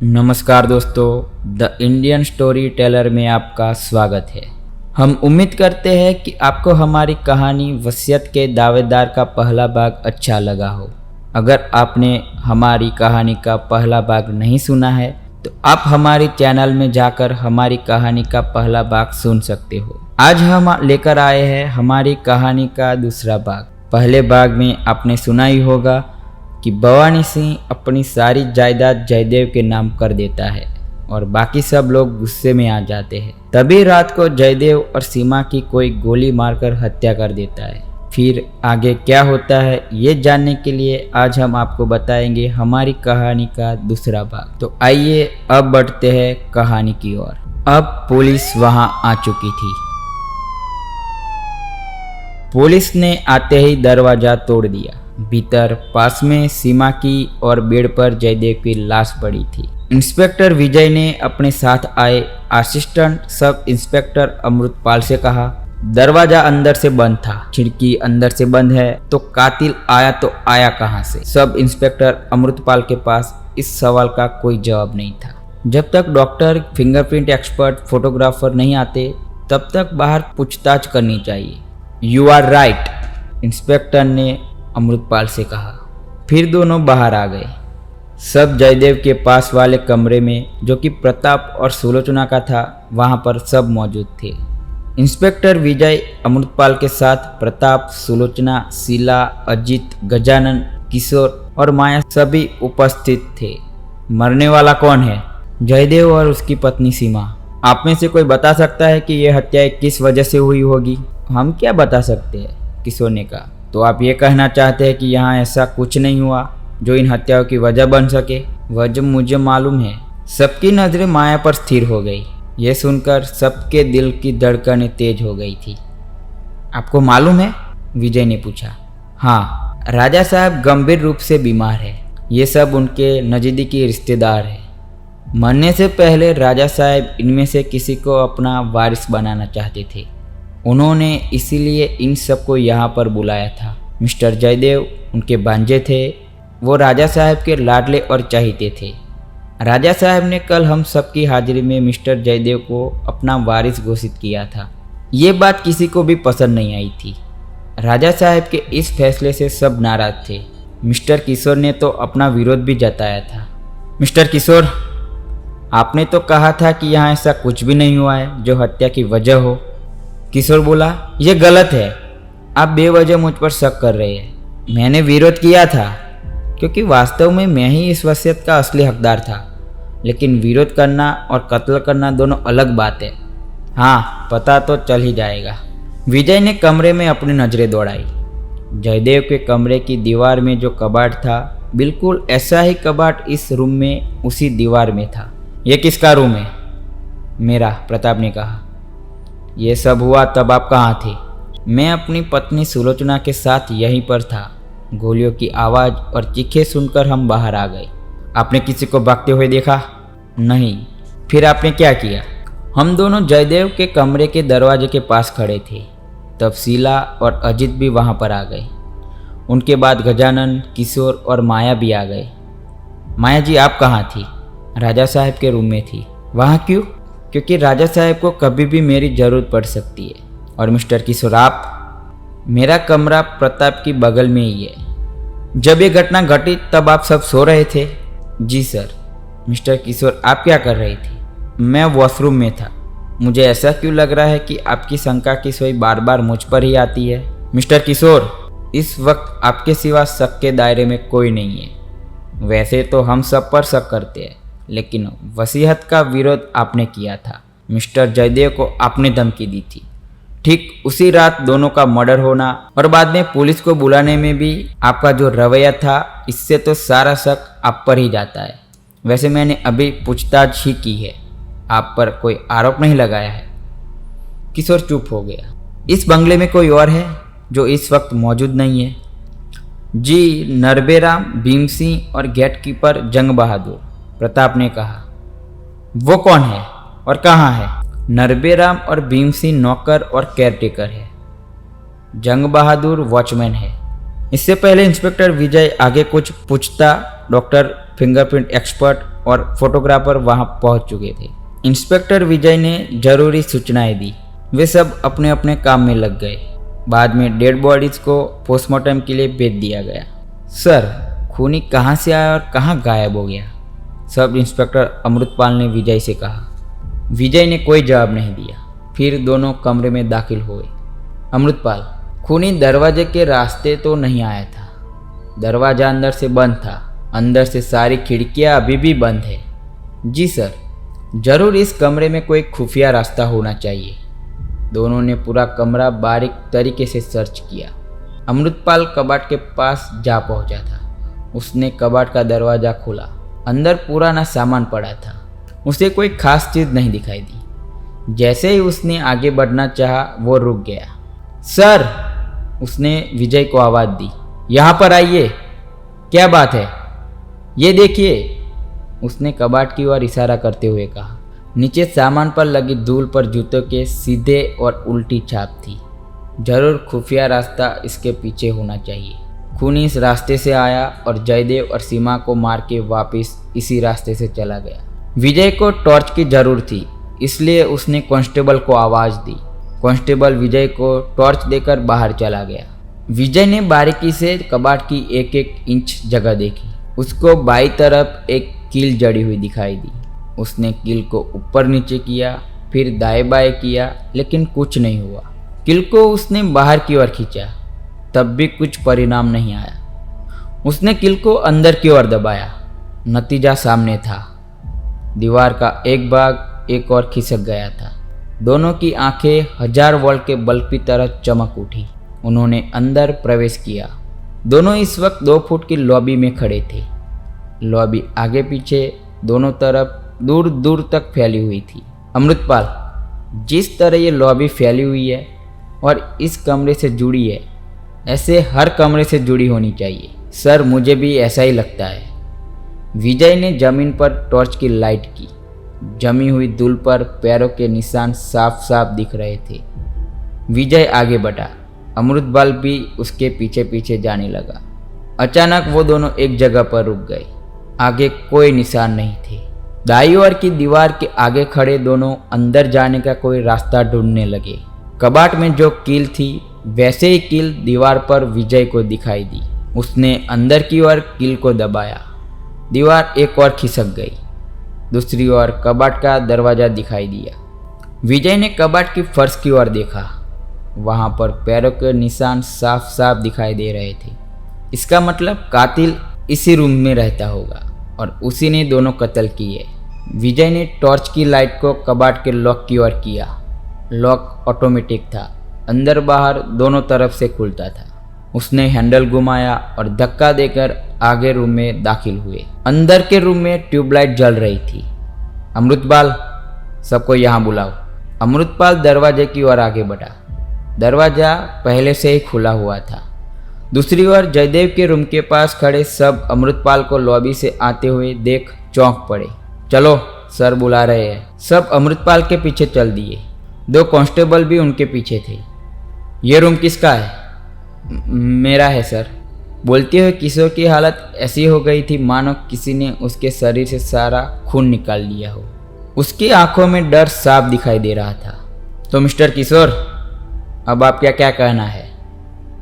नमस्कार दोस्तों, the Indian story teller में आपका स्वागत है। हम उम्मीद करते हैं कि आपको हमारी कहानी वसीयत के दावेदार का पहला भाग अच्छा लगा हो। अगर आपने हमारी कहानी का पहला भाग नहीं सुना है तो आप हमारी चैनल में जाकर हमारी कहानी का पहला भाग सुन सकते हो। आज हम लेकर आए हैं हमारी कहानी का दूसरा भाग। पहले भाग में आपने सुना ही होगा कि भवानी सिंह अपनी सारी जायदाद जयदेव के नाम कर देता है और बाकी सब लोग गुस्से में आ जाते हैं। तभी रात को जयदेव और सीमा की कोई गोली मारकर हत्या कर देता है। फिर आगे क्या होता है ये जानने के लिए आज हम आपको बताएंगे हमारी कहानी का दूसरा भाग। तो आइए अब बढ़ते हैं कहानी की ओर। अब पुलिस वहां आ चुकी थी। पुलिस ने आते ही दरवाजा तोड़ दिया। भीतर पास में सीमा की और बेड पर जयदेव की लाश पड़ी थी। इंस्पेक्टर विजय ने अपने साथ आए असिस्टेंट सब इंस्पेक्टर अमृतपाल से कहा, दरवाजा अंदर से बंद था, खिड़की अंदर से बंद है, तो कातिल आया तो आया कहां से? सब इंस्पेक्टर अमृतपाल के पास इस सवाल का कोई जवाब नहीं था। जब तक डॉक्टर, फिंगरप्रिंट एक्सपर्ट, फोटोग्राफर नहीं आते तब तक बाहर पूछताछ करनी चाहिए। यू आर राइट, इंस्पेक्टर ने अमृतपाल से कहा। फिर दोनों बाहर आ गए। सब जयदेव के पास वाले कमरे में, जो कि प्रताप और सुलोचना का था, वहां पर सब मौजूद थे। इंस्पेक्टर विजय अमृतपाल के साथ प्रताप, सुलोचना, शीला, अजित, गजानन, किशोर और माया सभी उपस्थित थे। मरने वाला कौन है? जयदेव और उसकी पत्नी सीमा। आप में से कोई बता सकता है कि यह हत्या किस वजह से हुई होगी? हम क्या बता सकते हैं, किशोर ने कहा। तो आप ये कहना चाहते हैं कि यहाँ ऐसा कुछ नहीं हुआ जो इन हत्याओं की वजह बन सके? वजह मुझे मालूम है। सबकी नजरें माया पर स्थिर हो गई। यह सुनकर सबके दिल की धड़कनें तेज हो गई थी। आपको मालूम है? विजय ने पूछा। हाँ, राजा साहब गंभीर रूप से बीमार है। ये सब उनके नज़दीकी रिश्तेदार हैं। मरने से पहले राजा साहब इनमें से किसी को अपना वारिस बनाना चाहते थे। उन्होंने इसीलिए इन सबको यहाँ पर बुलाया था। मिस्टर जयदेव उनके भांजे थे। वो राजा साहब के लाडले और चहीते थे। राजा साहब ने कल हम सबकी हाजिरी में मिस्टर जयदेव को अपना वारिस घोषित किया था। ये बात किसी को भी पसंद नहीं आई थी। राजा साहब के इस फैसले से सब नाराज थे। मिस्टर किशोर ने तो अपना विरोध भी जताया था। मिस्टर किशोर, आपने तो कहा था कि यहाँ ऐसा कुछ भी नहीं हुआ है जो हत्या की वजह हो। किशोर बोला, यह गलत है। आप बेवजह मुझ पर शक कर रहे हैं। मैंने विरोध किया था क्योंकि वास्तव में मैं ही इस वसीयत का असली हकदार था। लेकिन विरोध करना और कत्ल करना दोनों अलग बात है। हाँ, पता तो चल ही जाएगा। विजय ने कमरे में अपनी नज़रें दौड़ाई। जयदेव के कमरे की दीवार में जो कबाड़ था, बिल्कुल ऐसा ही कबाड़ इस रूम में उसी दीवार में था। यह किसका रूम है? मेरा, प्रताप ने कहा। यह सब हुआ तब आप कहाँ थे? मैं अपनी पत्नी सुलोचना के साथ यहीं पर था। गोलियों की आवाज़ और चीखें सुनकर हम बाहर आ गए। आपने किसी को भागते हुए देखा? नहीं। फिर आपने क्या किया? हम दोनों जयदेव के कमरे के दरवाजे के पास खड़े थे। तब शीला और अजित भी वहाँ पर आ गए। उनके बाद गजानन, किशोर और माया भी आ गए। माया जी, आप कहाँ थी? राजा साहब के रूम में थी। वहाँ क्यों? क्योंकि राजा साहब को कभी भी मेरी ज़रूरत पड़ सकती है। और मिस्टर किशोर, आप? मेरा कमरा प्रताप की बगल में ही है। जब ये घटना घटी तब आप सब सो रहे थे? जी सर। मिस्टर किशोर, आप क्या कर रहे थे? मैं वॉशरूम में था। मुझे ऐसा क्यों लग रहा है कि आपकी शंका की सोई बार बार मुझ पर ही आती है? मिस्टर किशोर, इस वक्त आपके सिवा शक के दायरे में कोई नहीं है। वैसे तो हम सब पर शक करते हैं, लेकिन वसीयत का विरोध आपने किया था। मिस्टर जयदेव को आपने धमकी दी थी। ठीक उसी रात दोनों का मर्डर होना और बाद में पुलिस को बुलाने में भी आपका जो रवैया था, इससे तो सारा शक आप पर ही जाता है। वैसे मैंने अभी पूछताछ ही की है, आप पर कोई आरोप नहीं लगाया है। किशोर चुप हो गया। इस बंगले में कोई और है जो इस वक्त मौजूद नहीं है? जी, नरबेराम, भीम सिंह और गेटकीपर जंग बहादुर, प्रताप ने कहा। वो कौन है और कहाँ है? नरबेराम और भीम सिंह नौकर और केयरटेकर है। जंग बहादुर वॉचमैन है। इससे पहले इंस्पेक्टर विजय आगे कुछ पूछता डॉक्टर, फिंगरप्रिंट एक्सपर्ट और फोटोग्राफर वहां पहुंच चुके थे। इंस्पेक्टर विजय ने जरूरी सूचनाएं दी। वे सब अपने अपने काम में लग गए। बाद में डेड बॉडीज को पोस्टमार्टम के लिए भेज दिया गया। सर, खूनी कहाँ से आया और कहाँ गायब हो गया? सब इंस्पेक्टर अमृतपाल ने विजय से कहा। विजय ने कोई जवाब नहीं दिया। फिर दोनों कमरे में दाखिल हुए। अमृतपाल, खूनी दरवाजे के रास्ते तो नहीं आया था। दरवाजा अंदर से बंद था। अंदर से सारी खिड़कियां अभी भी बंद है। जी सर, जरूर इस कमरे में कोई खुफिया रास्ता होना चाहिए। दोनों ने पूरा कमरा बारीक तरीके से सर्च किया। अमृतपाल कबाड़ के पास जा पहुंचा था। उसने कबाड़ का दरवाज़ा खोला। अंदर पुराना सामान पड़ा था। उसे कोई खास चीज़ नहीं दिखाई दी। जैसे ही उसने आगे बढ़ना चाहा, वो रुक गया। सर, उसने विजय को आवाज़ दी, यहाँ पर आइए। क्या बात है? ये देखिए, उसने कबाड़ की ओर इशारा करते हुए कहा। नीचे सामान पर लगी धूल पर जूतों के सीधे और उल्टी छाप थी। जरूर खुफिया रास्ता इसके पीछे होना चाहिए। खूनी इस रास्ते से आया और जयदेव और सीमा को मार के वापस इसी रास्ते से चला गया। विजय को टॉर्च की जरूर थी, इसलिए उसने कांस्टेबल को आवाज़ दी। कांस्टेबल विजय को टॉर्च देकर बाहर चला गया। विजय ने बारीकी से कबाड़ की एक एक इंच जगह देखी। उसको बाईं तरफ एक कील जड़ी हुई दिखाई दी। उसने कील को ऊपर नीचे किया, फिर दाएं बाएं किया, लेकिन कुछ नहीं हुआ। कील को उसने बाहर की ओर खींचा, तब भी कुछ परिणाम नहीं आया। उसने कील को अंदर की ओर दबाया। नतीजा सामने था। दीवार का एक भाग एक और खिसक गया था। दोनों की आंखें 1000 वोल्ट के बल्ब की तरह चमक उठी। उन्होंने अंदर प्रवेश किया। दोनों इस वक्त 2 फुट की लॉबी में खड़े थे। लॉबी आगे पीछे दोनों तरफ दूर दूर तक फैली हुई थी। अमृतपाल, जिस तरह ये लॉबी फैली हुई है और इस कमरे से जुड़ी है, ऐसे हर कमरे से जुड़ी होनी चाहिए। सर, मुझे भी ऐसा ही लगता है। विजय ने जमीन पर टॉर्च की लाइट की। जमी हुई धूल पर पैरों के निशान साफ साफ दिख रहे थे। विजय आगे बढ़ा। अमृतपाल भी उसके पीछे पीछे जाने लगा। अचानक वो दोनों एक जगह पर रुक गए। आगे कोई निशान नहीं थे। दाईं ओर की दीवार के आगे खड़े दोनों अंदर जाने का कोई रास्ता ढूंढने लगे। कबाड़ में जो कील थी, वैसे ही कील दीवार पर विजय को दिखाई दी। उसने अंदर की ओर कील को दबाया। दीवार एक और खिसक गई। दूसरी ओर कबाड़ का दरवाज़ा दिखाई दिया। विजय ने कबाड़ की फर्श की ओर देखा। वहाँ पर पैरों के निशान साफ साफ दिखाई दे रहे थे। इसका मतलब कातिल इसी रूम में रहता होगा और उसी ने दोनों कत्ल किए। विजय ने टॉर्च की लाइट को कबाड़ के लॉक की ओर किया। लॉक ऑटोमेटिक था। अंदर बाहर दोनों तरफ से खुलता था। उसने हैंडल घुमाया और धक्का देकर आगे रूम में दाखिल हुए। अंदर के रूम में ट्यूबलाइट जल रही थी। अमृतपाल, सबको यहाँ बुलाओ। अमृतपाल दरवाजे की ओर आगे बढ़ा। दरवाज़ा पहले से ही खुला हुआ था। दूसरी ओर जयदेव के रूम के पास खड़े सब अमृतपाल को लॉबी से आते हुए देख चौंक पड़े। चलो, सर बुला रहे हैं। सब अमृतपाल के पीछे चल दिए। 2 कांस्टेबल भी उनके पीछे थे। ये रूम किसका है? मेरा है सर। बोलते हुए किशोर की हालत ऐसी हो गई थी मानो किसी ने उसके शरीर से सारा खून निकाल लिया हो। उसकी आंखों में डर साफ दिखाई दे रहा था। तो मिस्टर किशोर, अब आपका क्या कहना है?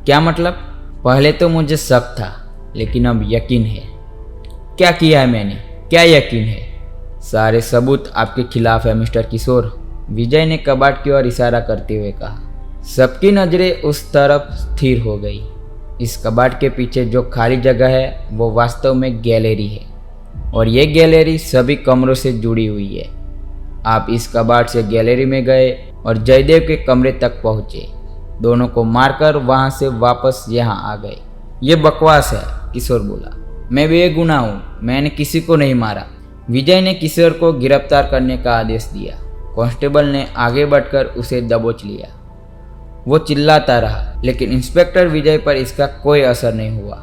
क्या मतलब? पहले तो मुझे शक था, लेकिन अब यकीन है। क्या किया है मैंने? क्या यकीन है? सारे सबूत आपके खिलाफ है मिस्टर किशोर, विजय ने कबाड़ की ओर इशारा करते हुए कहा। सबकी नज़रें उस तरफ स्थिर हो गई। इस कबाड़ के पीछे जो खाली जगह है वो वास्तव में गैलरी है और ये गैलरी सभी कमरों से जुड़ी हुई है। आप इस कबाड़ से गैलरी में गए और जयदेव के कमरे तक पहुंचे। दोनों को मारकर वहां से वापस यहां आ गए। ये बकवास है, किशोर बोला। मैं बेगुनाह हूँ, मैंने किसी को नहीं मारा। विजय ने किशोर को गिरफ्तार करने का आदेश दिया। कांस्टेबल ने आगे बढ़कर उसे दबोच लिया। वो चिल्लाता रहा, लेकिन इंस्पेक्टर विजय पर इसका कोई असर नहीं हुआ।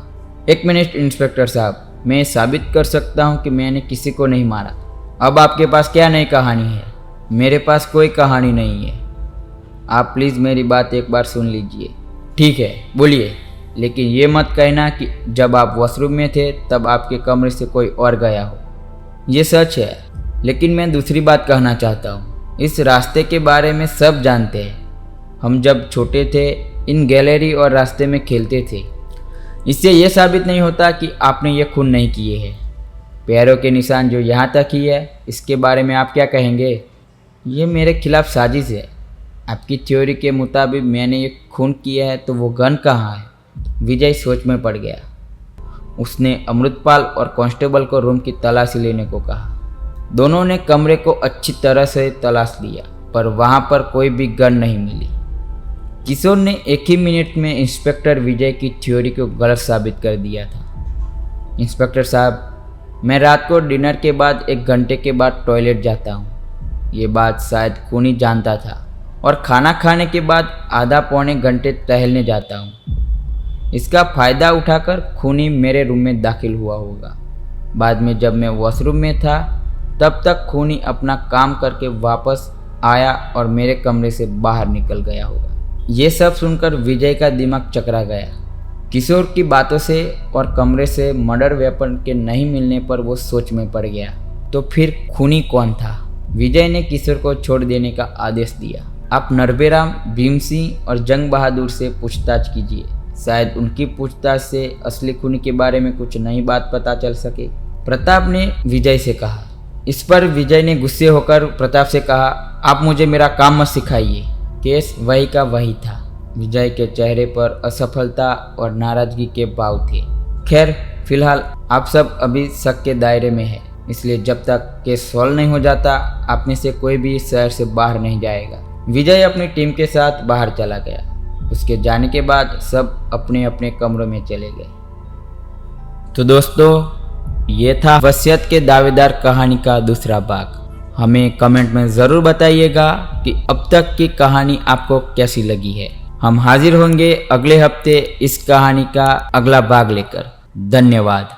1 मिनट इंस्पेक्टर साहब, मैं साबित कर सकता हूँ कि मैंने किसी को नहीं मारा। अब आपके पास क्या नई कहानी है? मेरे पास कोई कहानी नहीं है। आप प्लीज़ मेरी बात एक बार सुन लीजिए। ठीक है, बोलिए, लेकिन ये मत कहना कि जब आप वॉशरूम में थे तब आपके कमरे से कोई और गया हो। ये सच है, लेकिन मैं दूसरी बात कहना चाहता हूँ। इस रास्ते के बारे में सब जानते हैं। हम जब छोटे थे इन गैलरी और रास्ते में खेलते थे। इससे यह साबित नहीं होता कि आपने ये खून नहीं किए हैं। पैरों के निशान जो यहाँ तक ही है, इसके बारे में आप क्या कहेंगे? ये मेरे खिलाफ साजिश है। आपकी थ्योरी के मुताबिक मैंने ये खून किया है, तो वो गन कहाँ है? विजय सोच में पड़ गया। उसने अमृतपाल और कांस्टेबल को रूम की तलाशी लेने को कहा। दोनों ने कमरे को अच्छी तरह से तलाश लिया, पर वहाँ पर कोई भी गन नहीं मिली। किशोर ने एक ही मिनट में इंस्पेक्टर विजय की थ्योरी को गलत साबित कर दिया था। इंस्पेक्टर साहब, मैं रात को डिनर के बाद 1 घंटे के बाद टॉयलेट जाता हूँ। ये बात शायद खूनी जानता था, और खाना खाने के बाद आधा पौने घंटे टहलने जाता हूँ। इसका फ़ायदा उठाकर खूनी मेरे रूम में दाखिल हुआ होगा। बाद में जब मैं वॉशरूम में था तब तक खूनी अपना काम करके वापस आया और मेरे कमरे से बाहर निकल गया होगा। ये सब सुनकर विजय का दिमाग चकरा गया। किशोर की बातों से और कमरे से मर्डर वेपन के नहीं मिलने पर वो सोच में पड़ गया। तो फिर खूनी कौन था? विजय ने किशोर को छोड़ देने का आदेश दिया। आप नरबेराम, भीम सिंह और जंग बहादुर से पूछताछ कीजिए। शायद उनकी पूछताछ से असली खूनी के बारे में कुछ नई बात पता चल सके, प्रताप ने विजय से कहा। इस पर विजय ने गुस्से होकर प्रताप से कहा, आप मुझे मेरा काम मत सिखाइए। केस वही का वही था। विजय के चेहरे पर असफलता और नाराजगी के भाव थे। खैर, फिलहाल आप सब अभी शक के दायरे में है, इसलिए जब तक केस सॉल्व नहीं हो जाता आप में से कोई भी शहर से बाहर नहीं जाएगा। विजय अपनी टीम के साथ बाहर चला गया। उसके जाने के बाद सब अपने अपने कमरों में चले गए। तो दोस्तों, ये था वसीयत के दावेदार कहानी का दूसरा भाग। हमें कमेंट में ज़रूर बताइएगा कि अब तक की कहानी आपको कैसी लगी है। हम हाजिर होंगे अगले हफ्ते इस कहानी का अगला भाग लेकर। धन्यवाद।